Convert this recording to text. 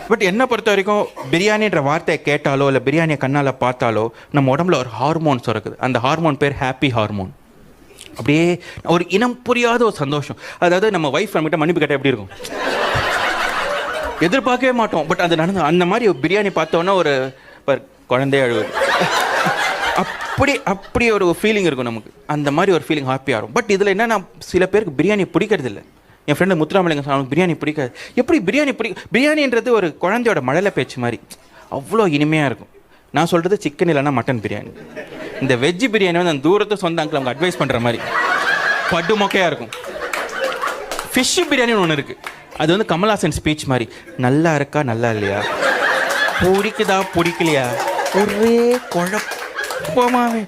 But என்னை பொறுத்த வரைக்கும் பிரியாணின்ற வார்த்தையை கேட்டாலோ இல்லை பிரியாணியை கண்ணால் பார்த்தாலோ நம்ம உடம்புல ஒரு ஹார்மோன்ஸ் இருக்குது. அந்த ஹார்மோன் பேர் ஹாப்பி ஹார்மோன். அப்படியே ஒரு இனம் புரியாத ஒரு சந்தோஷம். அதாவது நம்ம ஒய்ஃப் நம்மகிட்ட மன்னிப்பு கேட்டால் எப்படி இருக்கும், எதிர்பார்க்கவே மாட்டோம். பட் அது நடந்து அந்த மாதிரி ஒரு பிரியாணி பார்த்தோன்னா ஒரு குழந்தைய அழுவுது, அப்படி ஒரு ஃபீலிங் இருக்கும் நமக்கு. அந்த மாதிரி ஒரு ஃபீலிங் ஹாப்பியாக இருக்கும். பட் இதில் என்னென்னா சில பேருக்கு பிரியாணி பிடிக்கிறது இல்லை. என் ஃப்ரெண்டு முத்துராமலிங்க சொன்னாங்க பிரியாணி பிடிக்காது. எப்படி பிரியாணி பிரியாணின்றது ஒரு குழந்தையோட மழலை பேச்சு மாதிரி அவ்வளோ இனிமையாக இருக்கும். நான் சொல்கிறது சிக்கன் இல்லைன்னா மட்டன் பிரியாணி. இந்த வெஜ் பிரியாணி வந்து அந்த தூரத்தை சொந்த அங்கிள் அவங்க அட்வைஸ் பண்ணுற மாதிரி பட்டு மொக்கையாக இருக்கும். ஃபிஷ் பிரியாணின்னு ஒன்று இருக்குது. அது வந்து கமல்ஹாசன் ஸ்பீச் மாதிரி, நல்லா இருக்கா நல்லா இல்லையா, பிடிக்குதா பிடிக்கலையா, ஒரே குழப்பமாவே